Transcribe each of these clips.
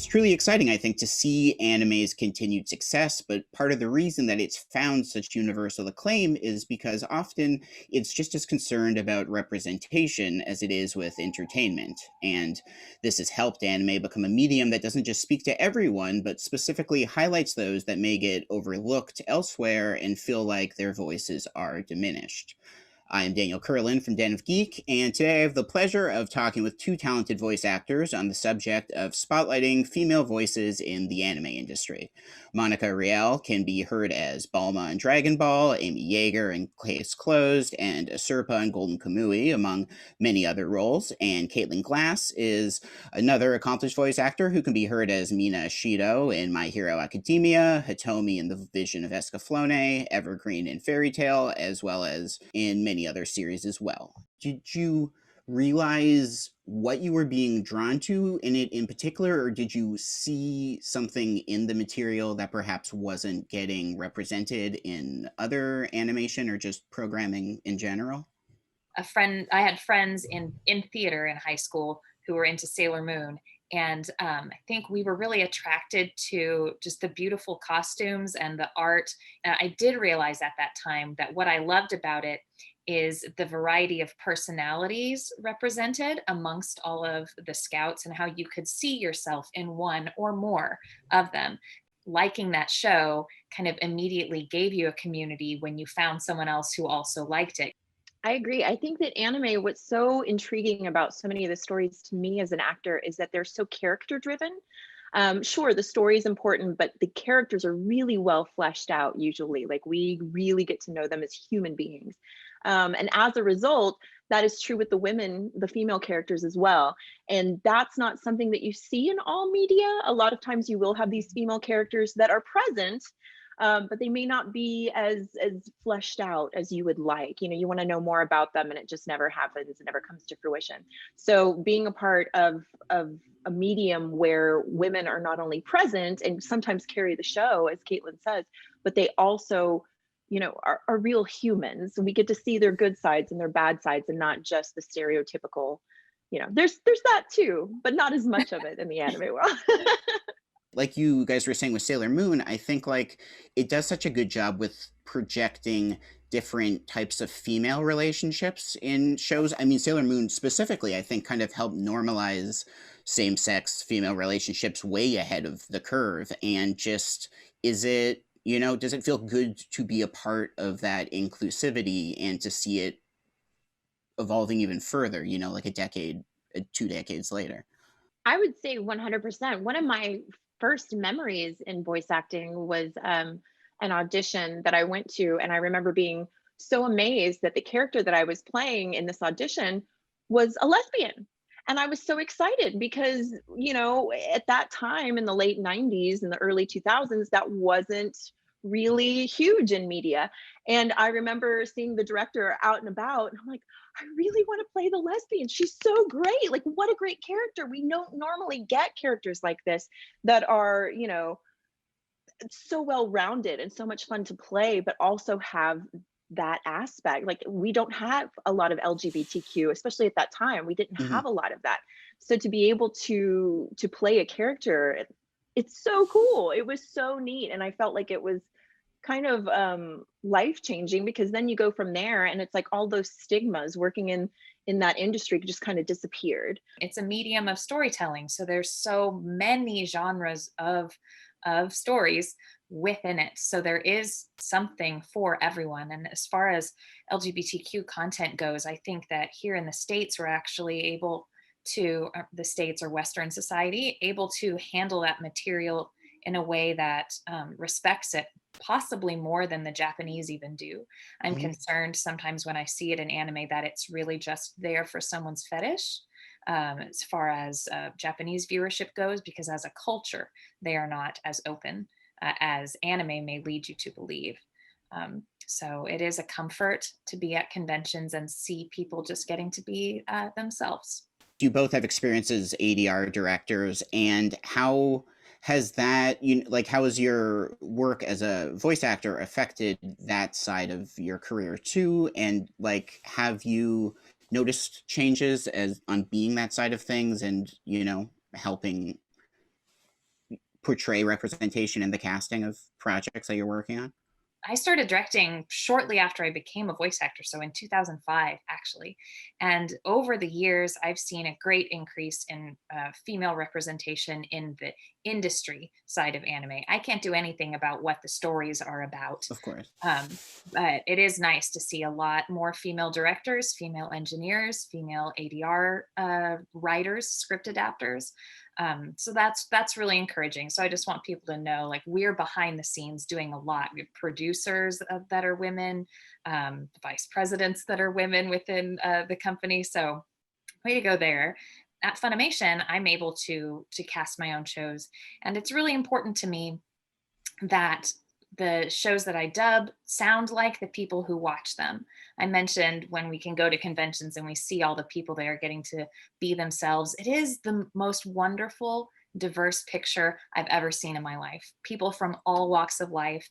It's truly exciting, I think, to see anime's continued success, but part of the reason that it's found such universal acclaim is because often it's just as concerned about representation as it is with entertainment. And this has helped anime become a medium that doesn't just speak to everyone, but specifically highlights those that may get overlooked elsewhere and feel like their voices are diminished. I am Daniel Curlin from Den of Geek, and today I have the pleasure of talking with two talented voice actors on the subject of spotlighting female voices in the anime industry. Monica Rial can be heard as Balma in Dragon Ball, Amy Yeager in Case Closed, and Asurpa in Golden Kamui, among many other roles. And Caitlin Glass is another accomplished voice actor who can be heard as Mina Shido in My Hero Academia, Hitomi in The Vision of Escaflowne, Evergreen in Fairy Tail, as well as in many other series as well. Did you realize what you were being drawn to in it in particular, or did you see something in the material that perhaps wasn't getting represented in other animation or just programming in general? I had friends in theater in high school who were into Sailor Moon, and I think we were really attracted to just the beautiful costumes and the art. And I did realize at that time that what I loved about it is the variety of personalities represented amongst all of the scouts, and how you could see yourself in one or more of them. Liking that show kind of immediately gave you a community when you found someone else who also liked it. I agree. I think that anime, what's so intriguing about so many of the stories to me as an actor is that they're so character driven. Sure, the story is important, but the characters are really well fleshed out usually. Like we really get to know them as human beings. And as a result, that is true with the women, the female characters as well. And that's not something that you see in all media. A lot of times you will have these female characters that are present, but they may not be as fleshed out as you would like. You know, you want to know more about them, and it just never happens. It never comes to fruition. So being a part of a medium where women are not only present and sometimes carry the show, as Caitlin says, but they also, are real humans. We get to see their good sides and their bad sides, and not just the stereotypical. There's that too, but not as much of it in the anime world. Like you guys were saying with Sailor Moon, I think like it does such a good job with projecting different types of female relationships in shows. I mean, Sailor Moon specifically, I think kind of helped normalize same-sex female relationships way ahead of the curve. And just, does it feel good to be a part of that inclusivity and to see it evolving even further, like a decade, 2 decades later? I would say 100%. One of my first memories in voice acting was an audition that I went to. And I remember being so amazed that the character that I was playing in this audition was a lesbian. And I was so excited because, at that time in the late 90s and the early 2000s, that wasn't really huge in media. And I remember seeing the director out and about, and I'm like, I really want to play the lesbian. She's so great. Like, what a great character. We don't normally get characters like this that are, so well rounded and so much fun to play, but also have that aspect. Like, we don't have a lot of LGBTQ, especially at that time. We didn't Mhm. have a lot of that. So to be able to play a character, it's so cool. It was so neat. And I felt like it was kind of life changing, because then you go from there and it's like all those stigmas working in that industry just kind of disappeared. It's a medium of storytelling, so there's so many genres of stories within it, so there is something for everyone. And as far as LGBTQ content goes, I think that here in the States we're actually able to, the States or Western society, able to handle that material in a way that respects it, possibly more than the Japanese even do. I'm Mhm. concerned sometimes when I see it in anime that it's really just there for someone's fetish, as far as Japanese viewership goes, because as a culture, they are not as open as anime may lead you to believe. So it is a comfort to be at conventions and see people just getting to be themselves. You both have experience as ADR directors, and how has that, how has your work as a voice actor affected that side of your career too? And like, have you noticed changes as on being that side of things and, helping portray representation in the casting of projects that you're working on? I started directing shortly after I became a voice actor, so in 2005, actually. And over the years, I've seen a great increase in female representation in the industry side of anime. I can't do anything about what the stories are about, Of course. um, but it is nice to see a lot more female directors, female engineers, female ADR writers, script adapters. So that's really encouraging. So I just want people to know, like, we're behind the scenes doing a lot. We have producers that are women, vice presidents that are women within the company. So way to go there. At Funimation, I'm able to cast my own shows, and it's really important to me that the shows that I dub sound like the people who watch them. I mentioned when we can go to conventions and we see all the people there getting to be themselves. It is the most wonderful, diverse picture I've ever seen in my life. People from all walks of life,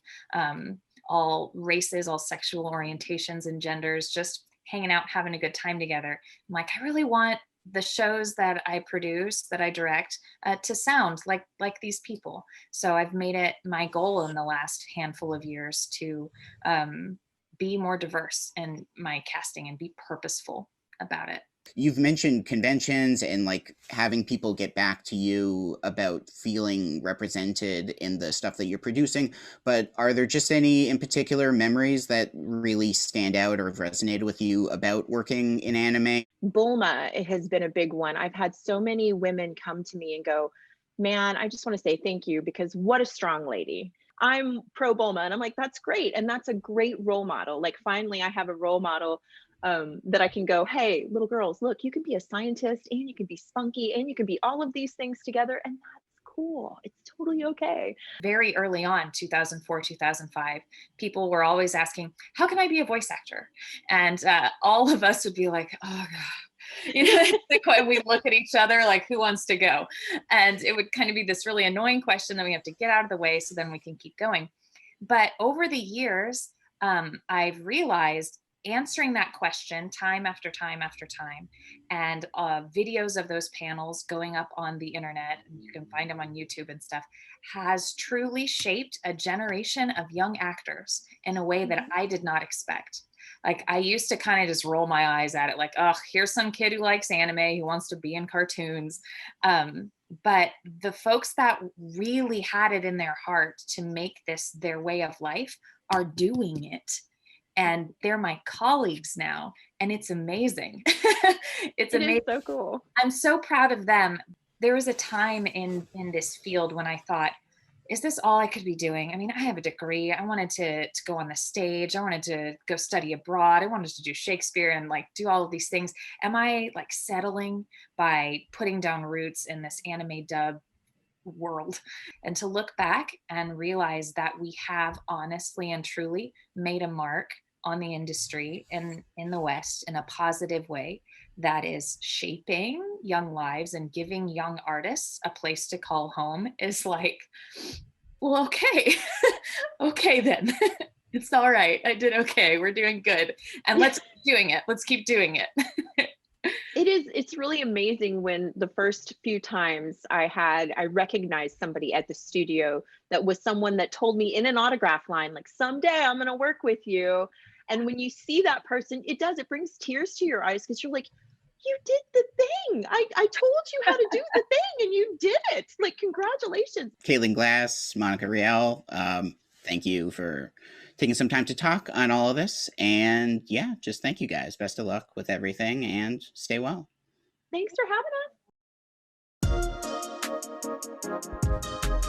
all races, all sexual orientations and genders, just hanging out, having a good time together. I'm like, I really want the shows that I produce, that I direct, to sound like these people. So I've made it my goal in the last handful of years to be more diverse in my casting and be purposeful about it. You've mentioned conventions and like having people get back to you about feeling represented in the stuff that you're producing, but are there just any in particular memories that really stand out or have resonated with you about working in anime? Bulma, it has been a big one. I've had so many women come to me and go, man, I just want to say thank you because what a strong lady. I'm pro Bulma. And I'm like, that's great. And that's a great role model. Like, finally, I have a role model that I can go, hey, little girls, look, you can be a scientist and you can be spunky and you can be all of these things together. And that's cool. It's totally okay. Very early on, 2004, 2005, people were always asking, how can I be a voice actor? And all of us would be like, oh, God. You know, we look at each other like, who wants to go? And it would kind of be this really annoying question that we have to get out of the way so then we can keep going. But over the years, I've realized answering that question time after time after time, and videos of those panels going up on the internet, and you can find them on YouTube and stuff, has truly shaped a generation of young actors in a way that I did not expect. Like, I used to kind of just roll my eyes at it, like, oh, here's some kid who likes anime, who wants to be in cartoons. But the folks that really had it in their heart to make this their way of life are doing it. And they're my colleagues now. And it's amazing. It's amazing. It is so cool. I'm so proud of them. There was a time in this field when I thought, is this all I could be doing? I mean, I have a degree. I wanted to go on the stage. I wanted to go study abroad. I wanted to do Shakespeare and like do all of these things. Am I like settling by putting down roots in this anime dub world? And to look back and realize that we have honestly and truly made a mark on the industry in the West in a positive way that is shaping young lives and giving young artists a place to call home is like, well, okay. Okay, then. It's all right. I did okay. We're doing good. And let's keep doing it. Let's keep doing it. It's really amazing when the first few times I recognized somebody at the studio that was someone that told me in an autograph line, like, someday I'm going to work with you. And when you see that person, it brings tears to your eyes because you're like, you did the thing. I told you how to do the thing and you did it. Like, congratulations. Caitlin Glass, Monica Rial, thank you for taking some time to talk on all of this. And yeah, just thank you guys. Best of luck with everything and stay well. Thanks for having us.